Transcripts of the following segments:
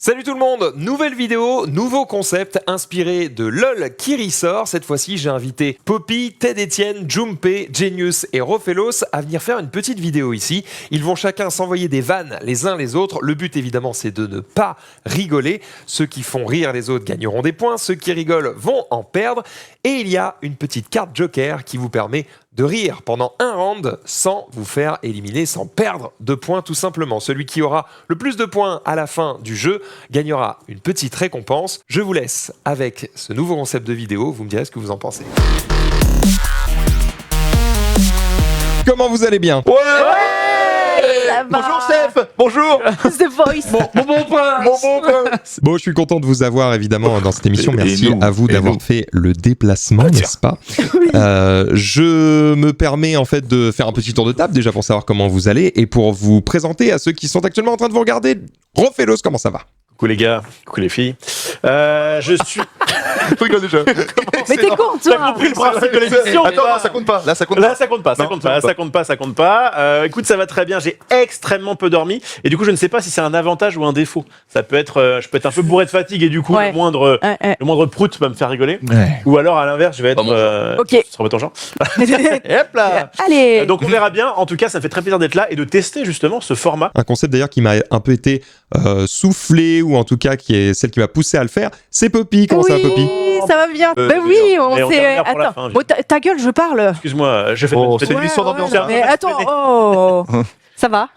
Salut tout le monde, nouvelle vidéo, nouveau concept inspiré de LOL qui ressort. Cette fois-ci, j'ai invité Poppy, Ted Etienne, Junpei, Genius et Rofelos à venir faire une petite vidéo ici. Ils vont chacun s'envoyer des vannes les uns les autres. Le but évidemment, c'est de ne pas rigoler. Ceux qui font rire les autres gagneront des points, ceux qui rigolent vont en perdre. Et il y a une petite carte joker qui vous permet de rire pendant un round sans vous faire éliminer, sans perdre de points tout simplement. Celui qui aura le plus de points à la fin du jeu gagnera une petite récompense. Je vous laisse avec ce nouveau concept de vidéo, vous me direz ce que vous en pensez. Comment vous allez bien ? Bonjour Steph. Bonjour. The Voice. Bon point. Bon, je suis content de vous avoir évidemment dans cette émission. Merci à vous d'avoir fait le déplacement, n'est-ce pas ? Je me permets en fait de faire un petit tour de table déjà pour savoir comment vous allez et pour vous présenter à ceux qui sont actuellement en train de vous regarder. Rofelos, comment ça va ? Coucou les gars, coucou les filles. Je suis. Je rigole déjà. Mais t'es con, T'as toi. compris le principe de l'émission. Attends, non, ça compte pas. Là, ça compte Là, pas. ça compte pas, ça Non, compte pas, ça compte pas. Écoute, ça va très bien. J'ai extrêmement peu dormi et du coup, je ne sais pas si c'est un avantage ou un défaut. Ça peut être, je peux être un peu bourré de fatigue et du coup, Ouais. le moindre prout va me faire rigoler. Ouais. Ou alors, à l'inverse, je vais être. Ok. Ça remet ton genre. Et hop là. Allez. Donc, on verra bien. En tout cas, ça me fait très plaisir d'être là et de tester justement ce format. Un concept d'ailleurs qui m'a un peu été soufflé ou en tout cas qui est celle qui m'a poussé à le faire. C'est Poppy. Comment ça va, Poppy ? Ça va bien. Euh, Ben oui, mais on on s'est. termine pour la Attends. fin, Bon, ta gueule, je parle. Excuse-moi, je fais Oh, pas c'est une émission d'ambiance. ouais, Mais attends, oh. Ça va.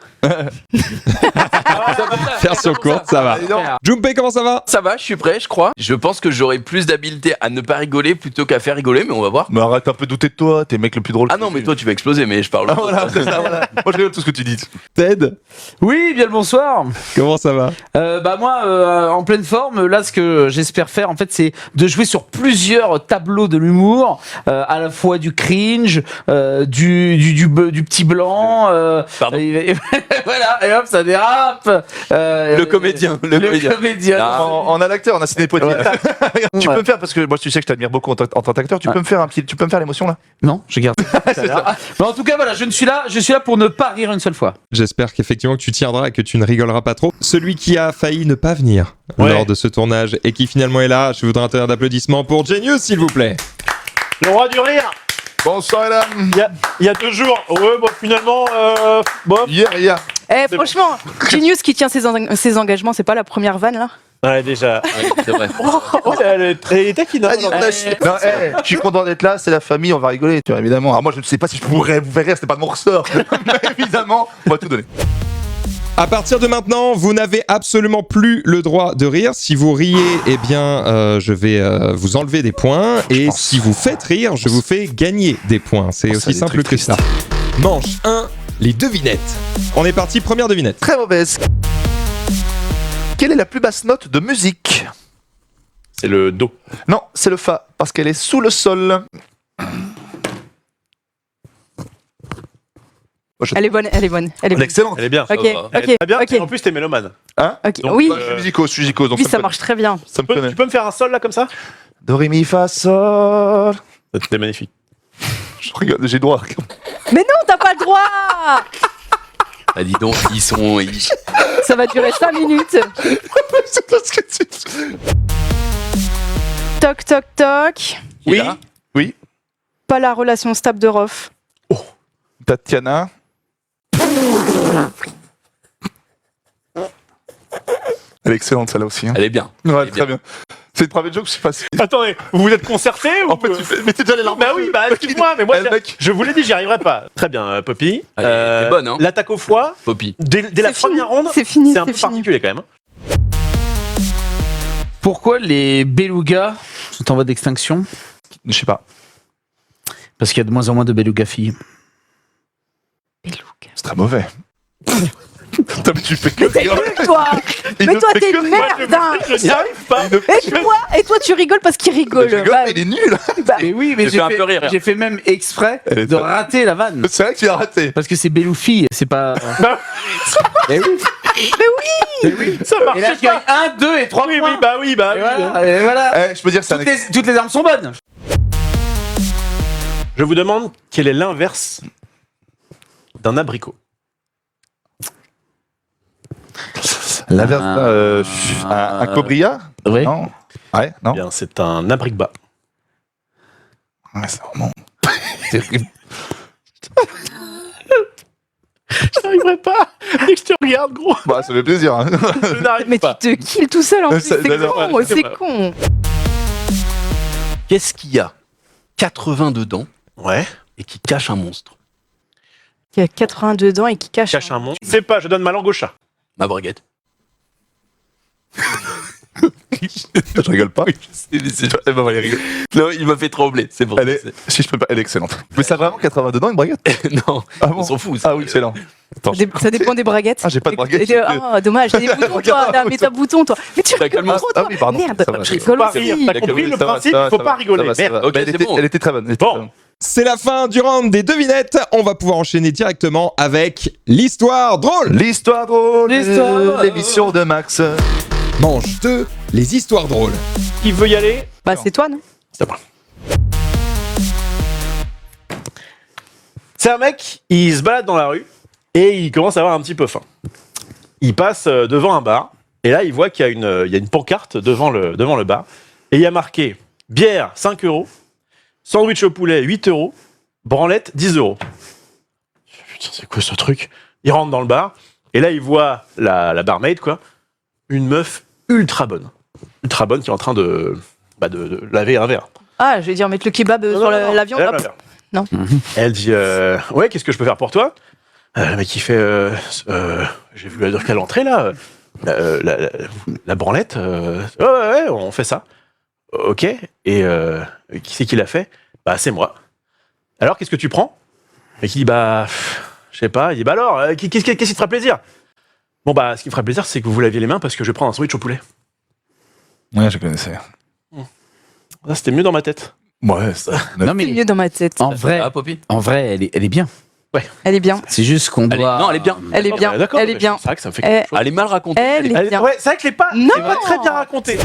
Version courte, ça va. Junpei, comment ça va ? Ça va, je suis prêt, je crois. Je pense que j'aurai plus d'habileté à ne pas rigoler plutôt qu'à faire rigoler, mais on va voir. Mais arrête un peu de douter de toi. T'es le mec le plus drôle. Ah non, mais toi tu vas exploser, mais je parle. Ah, voilà, c'est ça, voilà. Moi je rigole tout ce que tu dis. Ted, Oui, bien le bonsoir. comment ça va ? Bah moi, en pleine forme, là ce que j'espère faire en fait c'est de jouer sur plusieurs tableaux de l'humour, à la fois du cringe, du petit blanc, Pardon. voilà, et hop ça dérape. Le comédien, le comédien. Ah. On a l'acteur, on a Sidney Poitier. Tu Ouais. peux me faire, parce que moi tu sais que je t'admire beaucoup en tant qu'acteur, tu peux me faire tu peux me faire l'émotion là? Non, je garde. Mais en tout cas voilà, je suis là pour ne pas rire une seule fois. J'espère qu'effectivement que tu tiendras et que tu ne rigoleras pas trop. Celui qui a failli ne pas venir lors de ce tournage et qui finalement est là, je voudrais un tonnerre d'applaudissements pour Genius, s'il vous plaît. Le roi du rire. Bonsoir mesdames. Il y a 2 jours. Ouais, bon, finalement, bon. Hier. Eh, franchement, Genius qui tient ses engagements, c'est pas la première vanne là. Ouais, déjà. C'est vrai. Elle est taquine. hein. Non, je suis content d'être là, c'est la famille, on va rigoler, tu vois, évidemment. Alors moi je ne sais pas si je pourrais vous faire rire, c'était pas de mon ressort. Mais évidemment, on va tout donner. À partir de maintenant, vous n'avez absolument plus le droit de rire. Si vous riez, eh bien, je vais vous enlever des points. Et si vous faites rire, je vous fais gagner des points. C'est aussi simple que ça. Manche 1, les devinettes. On est parti, première devinette. Très mauvaise. Quelle est la plus basse note de musique? C'est le do. Non, c'est le Fa, parce qu'elle est sous le sol. Elle est bonne. Excellent. Elle est bien. Ok, Ça va. Elle est très bien. ok. Et en plus, t'es mélomane. Hein? Ok. Donc, Oui, Bah, je suis musicos, donc oui, ça ça me marche très bien. Ça me Tu connaît. peux me faire un sol là comme ça? Do, ré, mi, fa, sol. C'était magnifique. Je regarde, j'ai le droit. Mais non, t'as pas le droit. Ah, dis donc, Ça va durer 5 minutes. C'est pas ce que tu... Toc, toc, toc. Oui. Oui, Pas la relation stable de Rof. Tatiana. Elle est excellente celle-là aussi. Hein. Elle est bien. Ouais, est très bien. C'est une private joke, je sais pas si... Attendez, vous vous êtes concertés ou En fait, tu fais... Mais t'es déjà les larmes. Bah oui, bah excuse-moi, mais moi, Eh, mec. je vous l'ai dit, j'y arriverai pas. Très bien, Poppy. Elle est bonne, hein. L'attaque au foie, Poppy. dès la C'est fini, première ronde, c'est fini, c'est un c'est peu fini. particulier quand même. Pourquoi les belugas sont en voie d'extinction? Je sais pas. Parce qu'il y a de moins en moins de belugas filles. C'est très mauvais. Putain, mais tu fais que... T'es nul, toi. Il Mais ne toi, fait t'es que une rire. merde. Hein. Je n'y arrive pas. Il ne fait Et toi, tu rigoles parce qu'il rigole. Je rigole, Bah, mais il est nul. Mais oui, mais J'ai fait un peu rire. j'ai fait même exprès Elle est de très- rater la vanne. C'est vrai que tu as raté. Parce que c'est Beloufi, c'est pas. Eh oui. Ça Et là, marche je gagne pas. 1, 2 et 3 Oui, points. oui, bah oui, bah Et oui. voilà. Et voilà. Je peux dire que c'est un... Toutes les armes sont bonnes. Je vous demande quel est l'inverse d'un abricot. L'inverse un cobria. Oui. Non. Ouais, non. Eh bien, c'est un abric-bas. Ouais, c'est vraiment terrible. Je n'arriverai pas. Dès que je te regarde, gros. Bah, ça fait plaisir. Hein. Je n'arrive Mais pas. tu te kills tout seul en plus, Ça- c'est non, con, non, c'est con. Qu'est-ce qu'il y a 82 dents Ouais. et qui cache un monstre? Il y a 82 dents et qui cache. Cache un monstre. Je sais pas, je donne ma langue au chat. Ma braguette. Je rigole pas. Eh ben, Valérie, Non, il m'a fait trembler, c'est vrai. elle est, si je peux pas, elle est excellente. Mais ça a vraiment 82 dents une braguette? Non, Ah bon? on s'en fout. Ah oui, excellent. Attends, Ça dépend des braguettes. Ah, j'ai pas de braguette. Ah, dommage, t'as des boutons, toi. Là, mets ta bouton, toi. Mais tu T'as rigoles calmement- trop, Ah toi. oui, pardon. Merde, Ça va, je ça va. rigole Faut pas aussi. rire. T'as compris le Ça va, principe, ça va, faut ça pas va, rigoler. ça va, ça Merde. va. Ok, Bah, c'est bon. elle était très bonne. elle était Bon. très bonne. C'est la fin du round des devinettes. On va pouvoir enchaîner directement avec l'histoire drôle. L'histoire drôle. L'histoire. L'émission de Max. Manche 2, les histoires drôles. Qui veut y aller? Bah, c'est toi, non? C'est pas. C'est un mec, il se balade dans la rue et il commence à avoir un petit peu faim. Il passe devant un bar et là il voit qu'il y a une pancarte devant le bar et il y a marqué bière 5 €, sandwich au poulet 8 €, branlette 10 €. Putain, c'est quoi ce truc? Il rentre dans le bar et là il voit la barmaid, quoi, une meuf ultra bonne qui est en train de laver un verre. Ah, je vais dire mettre le kebab sur la viande. Elle Hop. lave un verre. Non. Elle dit ouais, qu'est-ce que je peux faire pour toi? Le mec il fait j'ai vu à l'entrée là la branlette ouais, on fait ça. Ok, et qui c'est qui l'a fait? Bah c'est moi. Alors qu'est-ce que tu prends? Et qui dit bah je sais pas. Il dit bah alors qu'est-ce qui te fera plaisir? Bon bah ce qui me ferait plaisir c'est que vous vous laviez les mains parce que je vais prendre un sandwich au poulet. Ouais, je connaissais. Ça c'était mieux dans ma tête. Ouais, ça. Non C'est mais mieux dans ma tête. en vrai, Ah, Poppy. elle est bien. Elle est bien. C'est juste qu'on doit. Non, elle est bien. Elle est bien. D'accord, Elle est mais bien. C'est vrai que ça me fait Elle- quelque chose. Elle est mal racontée. Elle est bien. Ouais, c'est vrai que je l'ai pas. Non. C'est vrai, très bien raconté.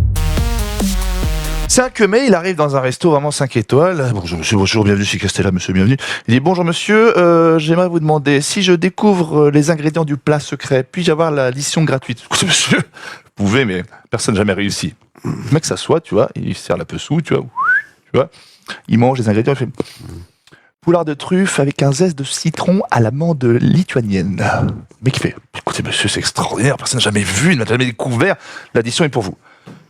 5 mai, il arrive dans un resto vraiment 5 étoiles. Bonjour monsieur, bonjour, bienvenue chez Castella, monsieur, bienvenue. Il dit bonjour monsieur, j'aimerais vous demander si je découvre les ingrédients du plat secret, puis-je avoir l'addition gratuite? Écoutez, monsieur, vous pouvez, mais personne n'a jamais réussi. Le mec s'assoit, tu vois, il sert la pessou, tu vois, il mange les ingrédients, il fait poulard de truffe avec un zeste de citron à l'amande lituanienne. Le mec il fait, écoutez monsieur, c'est extraordinaire, personne n'a jamais vu, il n'a jamais découvert, l'addition est pour vous.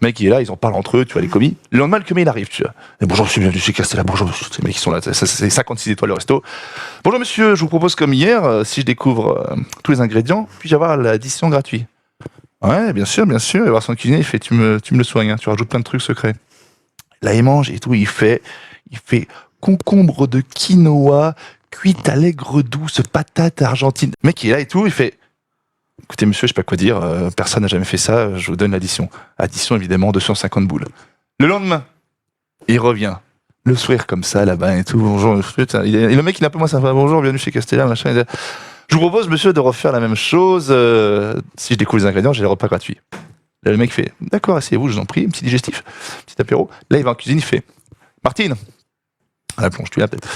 Le mec il est là, ils en parlent entre eux, tu vois, les commis. Le lendemain, le commis il arrive, tu vois. Et bonjour monsieur, bienvenue chez Castella, bonjour monsieur. Ces mecs qui sont là, c'est 56 étoiles le resto. Bonjour monsieur, je vous propose comme hier, si je découvre tous les ingrédients, puis-je avoir l'addition gratuite? Ouais, bien sûr, bien sûr. Il va voir son cuisinier, il fait, tu me le soignes, hein, tu rajoutes plein de trucs secrets. Là il mange et tout, il fait concombre de quinoa, cuite à l'aigre douce, patate argentine. Le mec il est là et tout, il fait, écoutez monsieur, je sais pas quoi dire, personne n'a jamais fait ça, je vous donne l'addition. Addition évidemment, 250 boules. Le lendemain, il revient, le sourire comme ça là-bas et tout, bonjour, putain, et le mec il est un peu moins sympa, bonjour, bienvenue chez Castella, machin. Il dit, je vous propose monsieur de refaire la même chose, si je découvre les ingrédients, j'ai les repas gratuits. Là le mec fait, d'accord, asseyez-vous, je vous en prie, un petit digestif, petit apéro. Là il va en cuisine, il fait, Martine, à la plonge, tu l'as peut-être.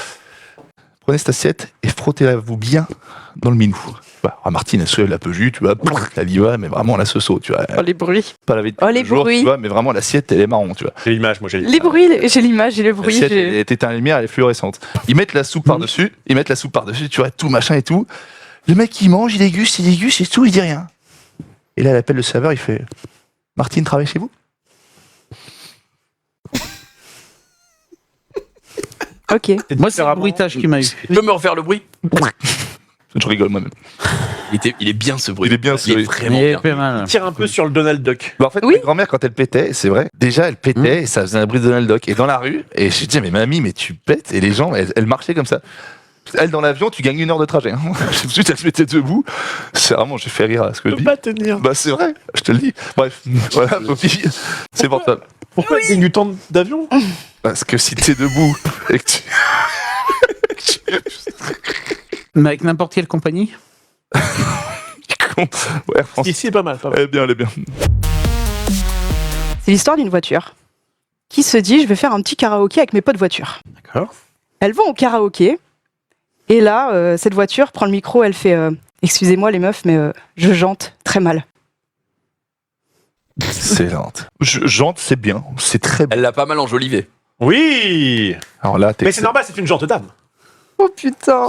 Prenez cette assiette et frottez-la-vous bien dans le minou. Bah, Martine, elle soulève la peu jus, tu vois, elle y va, mais vraiment la seau, tu vois. Oh, les bruits. Pas laver Oh, les bruits. tu vois, mais vraiment l'assiette, elle est marron, tu vois. J'ai l'image, moi j'ai Les bruits, j'ai l'image et les bruits. L'assiette, j'ai- elle est éteinte la lumière, elle est fluorescente. Ils mettent la soupe par-dessus, tu vois, tout machin et tout. Le mec, il mange, il déguste et tout, il dit rien. Et là, elle appelle le serveur, il fait, Martine travaille chez vous? Ok. Moi, c'est le bruitage qui m'a eu. Tu peux me refaire le bruit? Je rigole moi-même. Il est bien ce bruit. Il est bien, ce bruit. vraiment Il est bien. pas mal. tire un peu sur le Donald Duck. Bah en fait, Oui. ma grand-mère, quand elle pétait, c'est vrai, déjà elle pétait et ça faisait un bruit de Donald Duck. Et dans la rue, et je disais, mais mamie, mais tu pètes. Et les gens, elle marchait comme ça. Elle, dans l'avion, tu gagnes 1 heure de trajet. Hein. Ensuite, elle se mettait debout. C'est vraiment, j'ai fait rire à ce que je dis. pas tenir. Bah, c'est vrai, je te le dis. Bref, voilà, Poppy, c'est pour ça. Pourquoi il y a du temps d'avion? Parce que si t'es debout et que tu. Mais avec n'importe quelle compagnie. Ouais, France. Ici c'est pas mal. Pas mal. Elle est bien, elle est bien. C'est l'histoire d'une voiture qui se dit je vais faire un petit karaoké avec mes potes voiture. D'accord. Elles vont au karaoké et là, cette voiture prend le micro, elle fait excusez-moi les meufs, mais je jante très mal. Excellente. Jante, c'est bien. C'est très bien. Elle l'a pas mal enjolivé. Oui. Alors là, t'es. Mais c'est normal, c'est une jante dame. Oh putain.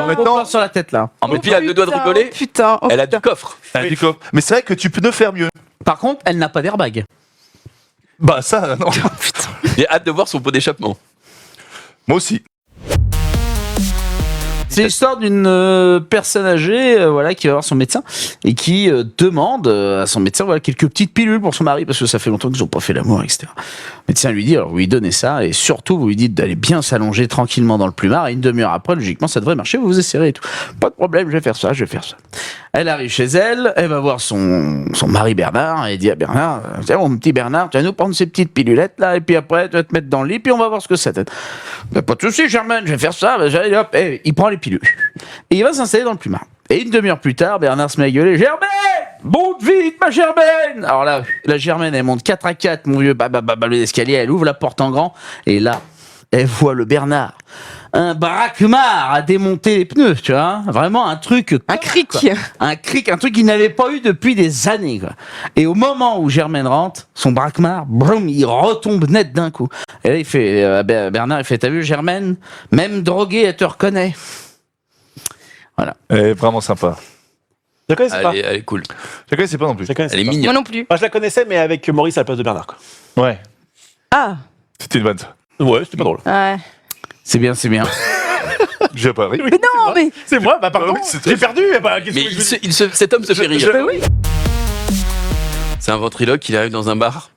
Maintenant, sur la tête là. Et puis elle a deux doigts de rigoler. Oh, putain. Oh, Elle a putain. du coffre. mais c'est vrai que tu peux ne faire mieux. Par contre, elle n'a pas d'airbag. Bah ça, non. J'ai hâte de voir son pot d'échappement. Moi aussi. C'est l'histoire d'une personne âgée voilà, qui va voir son médecin et qui demande à son médecin voilà, quelques petites pilules pour son mari parce que ça fait longtemps qu'ils n'ont pas fait l'amour, etc. Le médecin lui dit, alors vous lui donnez ça et surtout vous lui dites d'aller bien s'allonger tranquillement dans le plumard et une demi-heure après, logiquement, ça devrait marcher, vous vous essayerez et tout. Pas de problème, je vais faire ça, je vais faire ça. Elle arrive chez elle, elle va voir son mari Bernard et dit à Bernard, tiens mon petit Bernard, tu vas nous prendre ces petites pilulettes là et puis après tu vas te mettre dans le lit puis on va voir ce que ça donne. Bah, pas de soucis Germaine, je vais faire ça, bah, allez, hop, et il prend les pilules. Et il va s'installer dans le plumard. Et une demi-heure plus tard, Bernard se met à gueuler, Germaine, monte vite ma Germaine. Alors là, la Germaine elle monte 4 à 4, mon vieux, l'escalier, elle ouvre la porte en grand et là, elle voit le Bernard. Un braquemar à démonter les pneus, tu vois. Vraiment un truc. Un cric. Un cric, un truc qu'il n'avait pas eu depuis des années, quoi. Et au moment où Germaine rentre, son braquemar, boum, il retombe net d'un coup. Et là, il fait, Bernard, il fait, t'as vu Germaine? Même droguée, elle te reconnaît. Voilà. Elle est vraiment sympa. Je la connaissais pas. Elle est cool. Je la connaissais pas non plus. Je la connaissais Elle est pas. mignonne. Moi non plus. Moi, je la connaissais, mais avec Maurice à la place de Bernard. Quoi. Ouais. Ah. C'était une vanne, ça. Ouais, c'était pas drôle. Ouais. C'est bien, c'est bien. J'ai pas ri. Mais non, mais. C'est moi, bah pardon, oui, c'est j'ai perdu. Eh bah, qu'est-ce Mais que je- cet homme se fait rire. Bah oui. C'est un ventriloque, il arrive dans un bar.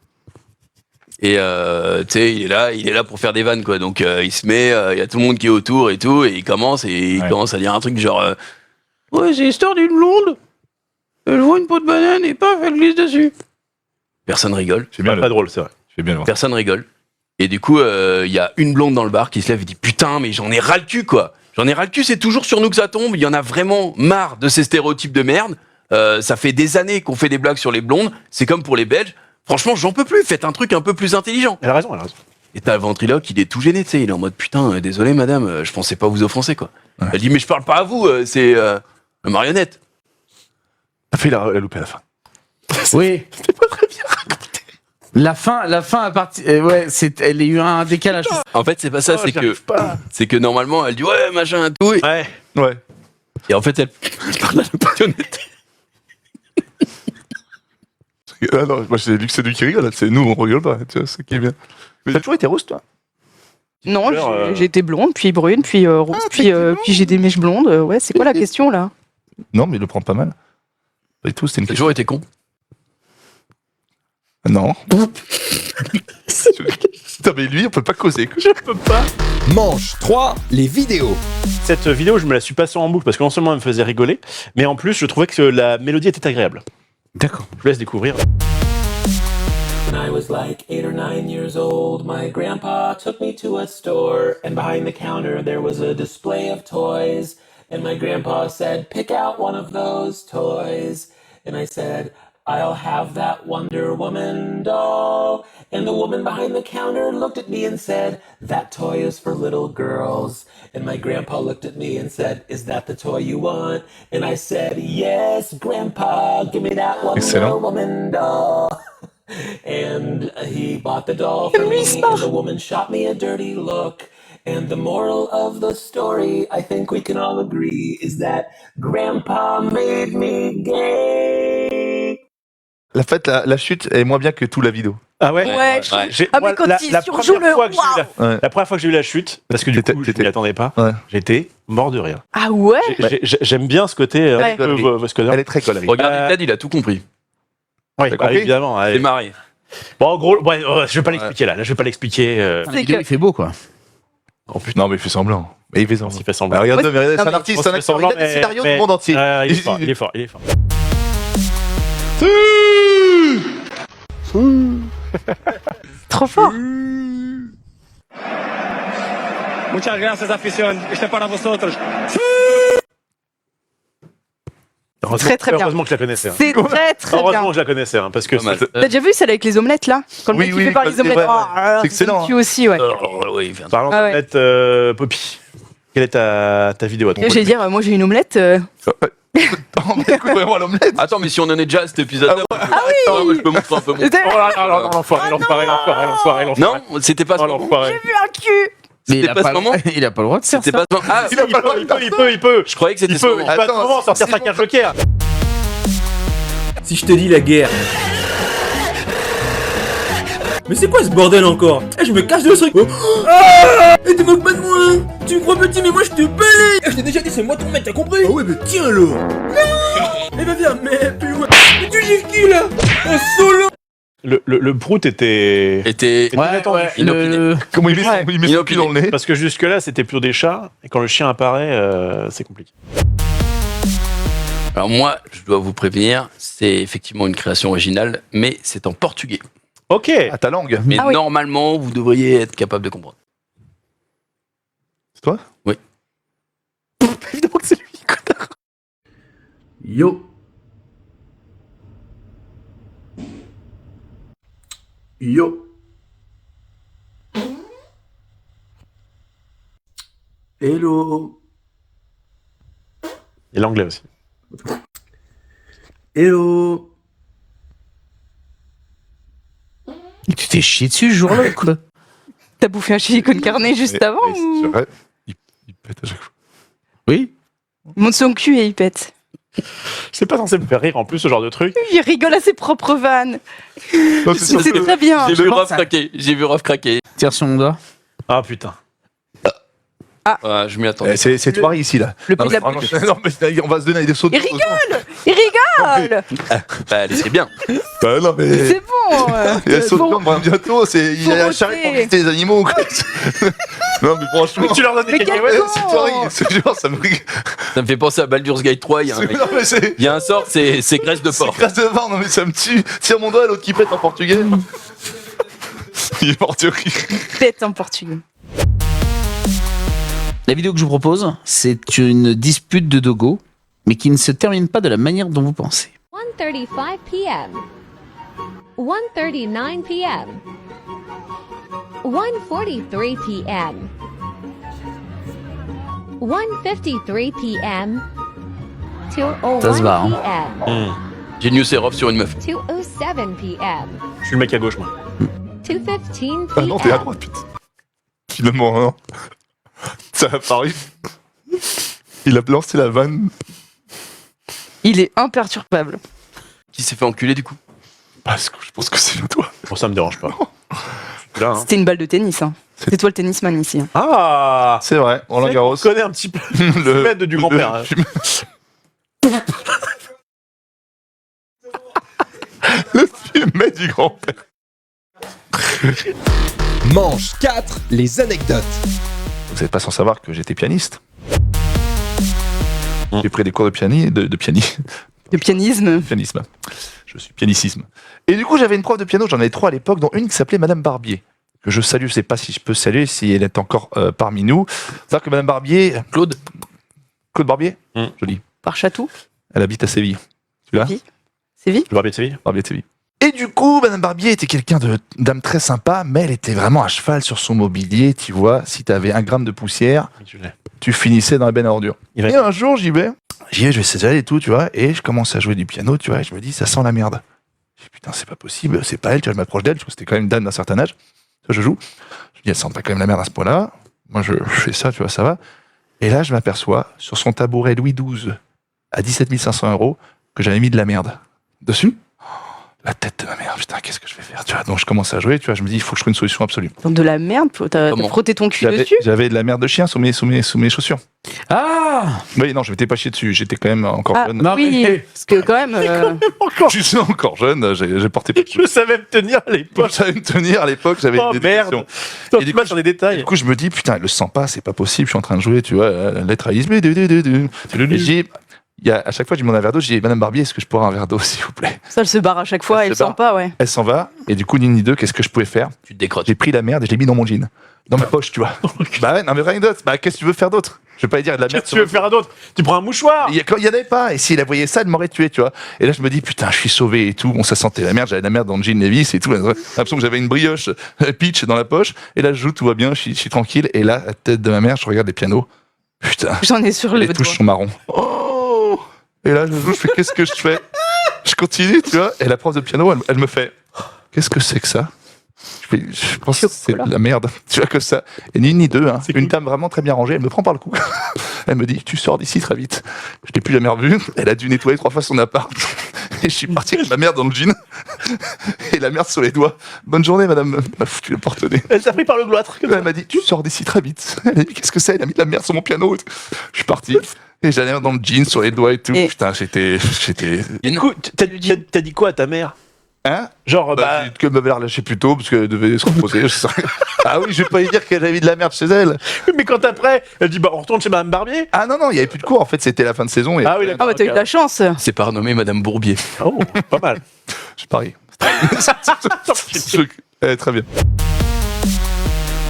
Et tu sais, il est là pour faire des vannes, quoi. Donc il se met, il y a tout le monde qui est autour et tout, et il commence à dire un truc genre ouais, c'est l'histoire d'une blonde. Elle voit une peau de banane et paf, elle glisse dessus. Personne rigole. J'ai bien Pas drôle, c'est vrai. J'ai bien le voir. Personne rigole. Et du coup, il y a une blonde dans le bar qui se lève et dit putain, mais j'en ai ras le cul, quoi. J'en ai ras le cul, c'est toujours sur nous que ça tombe. Il y en a vraiment marre de ces stéréotypes de merde. Ça fait des années qu'on fait des blagues sur les blondes. C'est comme pour les Belges. Franchement, j'en peux plus. Faites un truc un peu plus intelligent. Elle a raison, elle a raison. Et t'as le ventriloque, il est tout gêné, tu sais. Il est en mode putain, désolé madame, je pensais pas vous offenser, quoi. Ouais. Elle dit mais je parle pas à vous, c'est une marionnette. Il a loupé à la fin. Oui. C'était pas très bien raconté. La fin à partir, ouais, elle a eu un décalage. En fait, c'est pas ça, Oh, c'est j'arrive pas. que normalement, elle dit ouais, machin, tout. Ouais. Ouais. Et en fait, elle parle à la marionnette. Ah non, moi j'ai vu que c'est lui qui rigole, c'est nous, on rigole pas, tu vois, c'est qui est bien. Mais t'as toujours été rousse, toi? Non, Super, j'ai été blonde, puis brune, puis rose, puis j'ai des mèches blondes. Ouais, c'est quoi la question là? Non, mais il le prend pas mal. Pas du tout, c'était une T'as question. toujours été con. Non. Putain, mais lui, on peut pas causer. Je peux pas. Manche 3, les vidéos. Cette vidéo, je me la suis passée en boucle parce que non seulement elle me faisait rigoler, mais en plus, je trouvais que la mélodie était agréable. D'accord. Je vous laisse découvrir. When I was like 8 or 9 years old, my grandpa took me to a store, and behind the counter there was a display of toys. And my grandpa said, pick out one of those toys. And I said, I'll have that Wonder Woman doll. And the woman behind the counter looked at me and said, that toy is for little girls. And my grandpa looked at me and said, is that the toy you want? And I said, yes, Grandpa, give me that Wonder Excellent. Woman doll. And he bought the doll for me, and the woman shot me a dirty look. And the moral of the story, I think we can all agree, is that Grandpa made me gay. La fait, la chute est moins bien que tout la vidéo. Ah ouais. Ouais. J'ai- Ah, mais moi, quand il la surjoue première le fois que j'ai eu Ouais. la première fois que j'ai eu la chute, parce que du coup, je m'y attendais pas, Ouais. j'étais mort de rire. Ah ouais? J'aime bien ce côté. Ouais. Elle est très colérique. Regarde, Ted, il a tout compris. Oui, T'as compris évidemment. C'est marré. Bon, en gros, ouais, je vais pas l'expliquer là. Là, je vais pas l'expliquer. La C'est vidéo, que- il fait beau, quoi. En plus, Non, mais il fait semblant. Mais il fait semblant. il fait semblant. Bah, regarde, Ouais, mais regarde, non, c'est un mais- artiste, On c'est un se fait acteur, semblant, il a des scénarios du mais- monde entier. Il est fort, il est fort, il est fort. Trop fort. Muchas gracias, afición. Este es para vosotros. Heureusement, Très, très bien. heureusement que je la connaissais. hein. C'est très très Heureusement bien. que je la connaissais, hein, parce que Pas mal. T'as déjà vu celle avec les omelettes là? Quand le Oui, mec oui, il fait par oui, les c'est omelettes. vrai, ouais. Ah, C'est excellent, Tu aussi, ouais. Oui, il fait un- parlant Ah ouais. d'omelette, Poppy, quelle est ta vidéo à ton J'allais dire, moi j'ai une omelette. Oh, bah, écoute, vraiment à l'omelette. Attends, mais si on en est déjà à cet épisode-là, moi, je peux montrer un peu mon. C'était- Oh là là, non, l'enfoiré. Non, c'était pas ce Oh moment. l'enfoiré. J'ai vu un cul. Mais C'était pas ce moment. il a pas le droit de faire C'était ça. pas ce moment. Ah, Il peut. je croyais que c'était Il ce peut moment. à tout Attends, moment sortir c'est sa bon. carte joker. Si je te dis la guerre. Mais c'est quoi ce bordel encore? Eh, je me casse de ce truc. Ah, et tu moques pas de moi. Tu me crois petit, mais moi je te balai. Je t'ai déjà dit, c'est moi ton mec, t'as compris? Ah ouais, mais tiens alors. Non. Eh ben viens, mais plus loin. Mais tu gifles qui là? Un solo. Le prout était inopiné. Comment il met son cul dans le nez? parce que jusque là c'était plutôt des chats et quand le chien apparaît c'est compliqué. Alors moi, je dois vous prévenir, c'est effectivement une création originale, mais c'est en portugais. Ok. À ta langue. Mais Ah oui. normalement, vous devriez être capable de comprendre. C'est toi? Évidemment que c'est lui. Yo. Yo. Hello. Et l'anglais aussi. Hello. Tu t'es chié dessus ce jour-là, quoi. T'as bouffé un chili con carne juste avant Mais ou... c'est vrai, il pète à chaque fois. Oui. Il monte son cul et il pète. C'est pas censé me faire rire en plus ce genre de truc. Il rigole à ses propres vannes. Non, c'est sûr C'est que- très bien. J'ai vu pense Rof à- craquer. J'ai vu Rof craquer. Tire sur mon doigt. Ah putain. Je m'y attendais. C'est toi ici là. Le Non, pays de la mais, non, mais on va se donner des sauts. Il rigole. Il rigole. Bah, allez, c'est bien. Bah, non, mais. C'est bon. Il y a saut de Bon. viande bientôt, il y a la charrette pour visiter les animaux. Quoi. Non, mais franchement. Tu leur donnes des Mais quel cacahuètes. con. C'est horrible, ce genre, ça me rigole. Ça me fait penser à Baldur's Gate 3. Il y a un, Non, mais c'est. il y a un sort, c'est graisse de C'est porc. grâce de vent, non mais ça me tue. Tire mon doigt, l'autre qui pète en portugais. Il est mortu. Pète en portugais. La vidéo que je vous propose, c'est une dispute de dogo, mais qui ne se termine pas de la manière dont vous pensez. 1:35 p.m. 1:39 p.m. 1:43 p.m. 1:53 p.m. 2:01 Ça se va, hein. p.m. Genius et Rof sur une meuf. 2:07 p.m. Je suis le mec à gauche moi. 2:15 p.m. Ah non, t'es à droite, putain. Finalement, non. Ça a paru. Il a lancé la vanne. Il est imperturbable. Qui s'est fait enculer du coup? Parce que je pense que c'est toi. Bon ça me dérange pas. Je suis là, hein. C'était une balle de tennis. Hein. C'est toi le tennisman ici. Hein. Ah. C'est vrai, Roland Garros. On connaît un petit peu le maître du grand-père. hein. Le fumet du grand-père. Manche 4, les anecdotes. Vous n'êtes pas sans savoir que j'étais pianiste. J'ai pris des cours de pianisme. Le pianisme. Pianisme. Je suis pianicisme. Et du coup, j'avais une prof de piano, j'en avais 3 à l'époque, dont une qui s'appelait Madame Barbier. Que je salue, je sais pas si je peux saluer, si elle est encore parmi nous. C'est-à-dire que Madame Barbier. Claude Barbier Joli. Par Chatou. Elle habite à Séville. Tu l'as Séville. Le barbier de Séville. Barbier de Séville. Et du coup, Madame Barbier était quelqu'un d'âme très sympa, mais elle était vraiment à cheval sur son mobilier, tu vois. Si t'avais 1 gramme de poussière, tu finissais dans la benne à ordures. Et un jour, j'y vais, je vais essayer et tout, tu vois, et je commence à jouer du piano, tu vois, et je me dis, ça sent la merde. Je dis, putain, c'est pas possible, c'est pas elle, tu vois, je m'approche d'elle, je trouve que c'était quand même une dame d'un certain âge. Je joue, je dis, elle sent pas quand même la merde à ce point-là. Moi, je fais ça, tu vois, ça va. Et là, je m'aperçois, sur son tabouret Louis XII, à 17 500 €, que j'avais mis de la merde dessus. La tête de ma mère, putain, qu'est-ce que je vais faire, tu vois. Donc je commence à jouer, tu vois, je me dis, il faut que je trouve une solution absolue. Donc de la merde, t'as frotté ton cul dessus. J'avais de la merde de chien sous mes chaussures. Ah Oui, non, je m'étais pas chié dessus, j'étais quand même encore Ah, jeune. oui, parce que quand même... Je suis encore jeune, j'ai porté... Je savais me tenir à l'époque. Je savais me tenir à l'époque, j'avais Oh des merde. dépressions. Et du coup, sur des détails. Du coup, je me dis, putain, elle le sent pas, c'est pas possible, je suis en train de jouer, tu vois, la lettre à Lisbeth. Et à chaque fois, je lui demande un verre d'eau, je dis, Madame Barbier, est-ce que je pourrais un verre d'eau, s'il vous plaît? Ça, elle se barre à chaque fois, Elle elle se sent barre. pas, ouais. Elle s'en va, et du coup, ni une ni deux, qu'est-ce que je pouvais faire? Tu te décroches. J'ai pris la merde et je l'ai mis dans mon jean. Dans ma poche, tu vois. Bah ouais, non mais rien d'autre. Bah qu'est-ce que tu veux faire d'autre? Je vais pas lui dire de la merde. Qu'est-ce que tu veux faire d'autre? Tu prends un mouchoir. Il y en avait pas. Et si elle voyait ça, elle m'aurait tué, tu vois. Et là, je me dis, putain, je suis sauvé et tout. Bon, ça sentait la merde. J'avais de la merde dans le jean Levi's et tout. J'ai l'impression que j'avais une brioche peach dans la poche. Et là, je joue, tout va bien, je suis tranquille. Et là, la tête de ma mère, je regarde les pianos. Putain. J'en ai sur le Les touches doigt. sont marrons. Oh! Et là, je fais qu'est-ce que je fais? Je continue, tu vois. Et la prof de piano, elle me fait qu'est-ce que c'est que ça? Je pense que c'est de la merde. Tu vois que ça. Et ni une ni deux. Hein. Une dame vraiment très bien rangée. Elle me prend par le cou. Elle me dit tu sors d'ici très vite. Je l'ai plus jamais revue. Elle a dû nettoyer 3 fois son appart. Et je suis parti avec la merde dans le jean. Et la merde sur les doigts. Bonne journée, madame. Elle m'a foutu le porte-nez. Elle t'a pris par le gloître. Elle m'a dit tu sors d'ici très vite. Elle a dit qu'est-ce que c'est? Elle a mis de la merde sur mon piano. Je suis parti. Et j'allais dans le jean sur les doigts et tout. Et- Putain, j'étais. Du coup, t'as dit quoi à ta mère? Hein? Genre, J'ai dit qu'elle m'avait relâché plus tôt parce qu'elle devait se reposer. Ah oui, je vais pas lui dire qu'elle avait mis de la merde chez elle. mais quand après, elle dit bah on retourne chez Madame Barbier. Ah non, il y avait plus de cours. En fait, c'était la fin de saison. Et Ah oui, Ah d'accord. bah t'as eu de la chance. C'est pas renommé Madame Bourbier. Oh, pas mal. je parie. Très bien.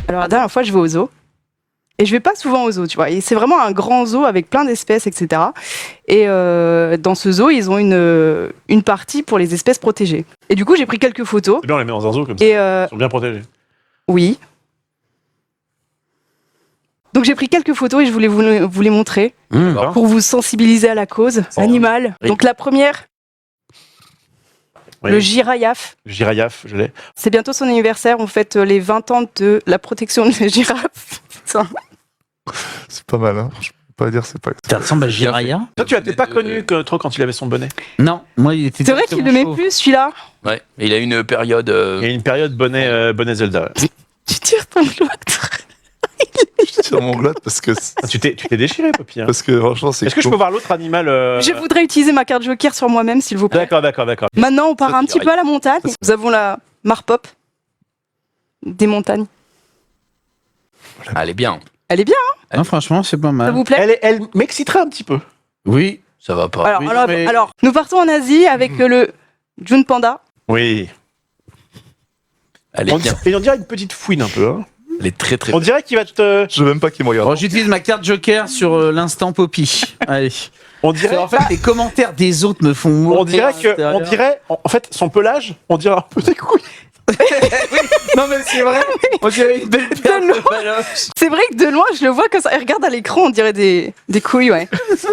Alors la dernière fois, je vais au zoo. Et je vais pas souvent au zoo, tu vois. Et c'est vraiment un grand zoo avec plein d'espèces, etc. Et dans ce zoo, ils ont une partie pour les espèces protégées. Et du coup, j'ai pris quelques photos. C'est bien, on les met dans un zoo comme ça. Et Ils sont bien protégés. oui. Donc j'ai pris quelques photos et je voulais vous les montrer D'accord. pour vous sensibiliser à la cause animale. Oui. Donc la première, Oui. le girafe. Girafe, je l'ai. C'est bientôt son anniversaire. On fête les 20 ans de la protection des girafes. Putain. C'est pas mal, hein. Je peux pas dire c'est pas. Ça ressemble à Jiraya? Toi, tu l'as peut-être pas connu trop quand il avait son bonnet. Non, moi il était. C'est vrai qu'il le met plus celui-là. Ouais. Et il a une période. Il y a une période bonnet Zelda. Ouais. Tu tires ton glotte. Sur mon glotte parce que. Ah, tu t'es déchiré, Poppy. Hein. Parce que franchement, c'est. Est-ce que je peux voir l'autre animal Je voudrais utiliser ma carte joker sur moi-même, s'il vous plaît. D'accord. Maintenant, on part Ça, un c'est petit vrai. peu à la montagne. Nous avons la Marpop des montagnes. Ah, elle est bien. Elle est bien, Non, franchement, c'est pas ça mal. vous plaît Elle m'exciterait un petit peu. Oui. Ça va pas. alors, oui, alors, mais- alors, nous partons en Asie avec le June Panda. Oui. Elle est bien. Et on dirait une petite fouine un peu. Hein. Elle est très très On dirait qu'il va te. Je veux même pas qu'il me regarde. Bon, j'utilise ma carte Joker sur l'instant Poppy. Allez. On dirait. En fait, les commentaires des autres me font mourir. On dirait que. à On l'intérieur. dirait. En fait, son pelage, on dirait un peu des couilles. Non, mais c'est vrai. On dirait une belle paire de baloches. C'est vrai que de loin, je le vois comme ça. Il regarde à l'écran, on dirait des couilles, ouais.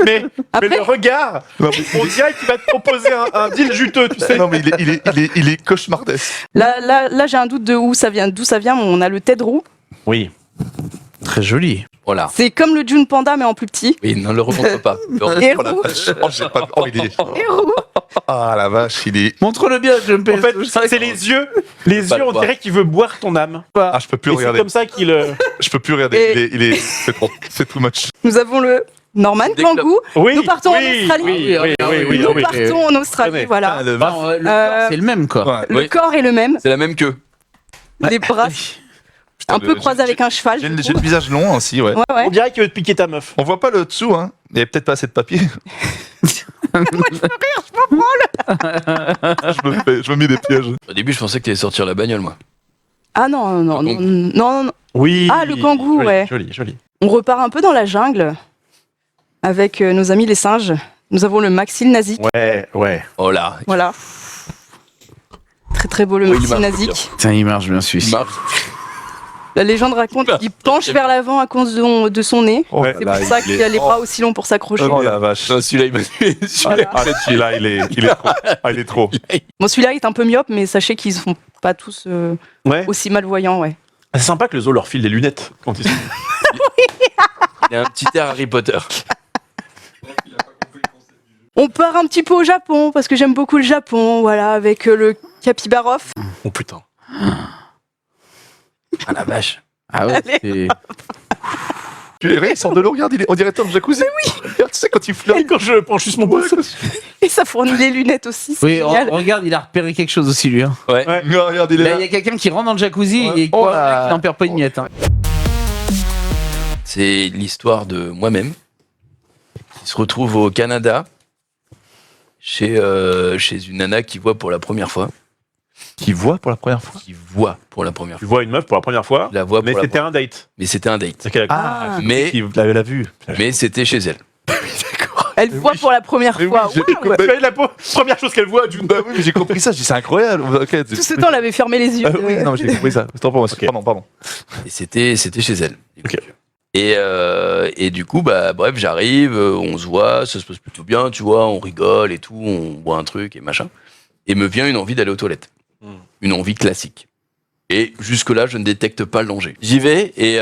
Mais Après- le regard, Non, mais- on dirait qu'il va te proposer un deal juteux, tu sais. Non, mais il est cauchemardesque. Là, j'ai un doute de d'où ça vient. On a le tête roux. Oui. Très joli. Voilà. C'est comme le June Panda, mais en plus petit. Oui, ne le remonte pas. Et Oh la roux. vache. Oh, j'ai pas. Oh, il est. Et roux. Ah la vache, il est. Montre-le bien, je me En fait, c'est les yeux. Les Pas yeux, le on voir. dirait qu'il veut boire ton âme. Ah, je peux plus Et c'est regarder. comme ça qu'il. Je peux plus regarder. Et- Il est. C'est trop. C'est too much. Nous avons le Norman Des Kangoo. Oui. Nous partons en oui, Australie. Oui. Nous partons en Australie, Connais. voilà. Ah, le Bah, le corps, c'est le même, quoi. Ouais. Le Oui. corps est le même. C'est la même queue. Les bras un peu le- croisés avec un cheval. J'ai je le trouve. visage long aussi, ouais. Ouais, ouais. On dirait qu'il veut te piquer ta meuf. On voit pas le dessous, hein. Il y avait peut-être pas assez de papier. Je me mets des pièges. Au début, je pensais que t'allais sortir la bagnole, moi. Ah non, non, non, non, non. Oui. Ah, le kangou, Joli, ouais. Joli. On repart un peu dans la jungle avec nos amis les singes. Nous avons le Maxil Nazik. Ouais. Oh là. Voilà. Très très beau le Oui, il Maxil marche Nazik. Putain, il marche bien Il celui-ci. marche. La légende raconte qu'il penche vers l'avant à cause de son nez. Oh, C'est pour ça qu'il a les bras aussi longs pour s'accrocher. Oh la vache. Non, celui-là, il m'a tué. Voilà. Ah, celui-là, il est trop. Ah, il est trop. Bon, celui-là est un peu myope, mais sachez qu'ils sont pas tous Ouais. aussi malvoyants, ouais. C'est sympa que le zoo leur file des lunettes quand ils sont. Il a un petit air Harry Potter. On part un petit peu au Japon, parce que j'aime beaucoup le Japon, voilà, avec le Capybarof. Oh putain. Ah la vache. Ah ouais, c'est. Tu verrais, il sort de l'eau, regarde, il est en directeur de jacuzzi. Oui. Regarde, tu sais, quand il flotte. Et quand je penche juste mon boss. Et ça fournit les lunettes aussi, c'est Oui, génial. regarde, il a repéré quelque chose aussi, lui. Hein. Ouais. Ouais. Regarde, il est Là, là. il y a quelqu'un qui rentre dans le jacuzzi Ouais. et Oh quoi, là. il n'en perd pas une miette. Hein. C'est l'histoire de moi-même qui se retrouve au Canada chez une nana qui voit pour la première fois. Qui voit pour la première fois. Qui voit pour la première Tu fois. vois une meuf pour la première fois, Je la vois mais pour la c'était un date. Mais c'était un date. C'est qu'elle a- Ah. Mais, Qui l'a vu. mais c'était chez elle. Elle voit pour la première Mais oui, fois. j'ai- Waouh. C'est la première chose qu'elle voit, June. Bah oui, mais j'ai compris ça, je dis c'est incroyable. Ok, Tout ce temps, elle avait fermé les yeux. oui, non, mais j'ai compris ça. Attends pour moi, Ok. pardon. Et c'était chez elle. Ok. Et du coup, bah, bref, j'arrive, on se voit, ça se passe plutôt bien, tu vois, on rigole et tout, on boit un truc et machin. Et me vient une envie d'aller aux toilettes. Une envie classique. Et jusque-là, je ne détecte pas le danger. J'y vais et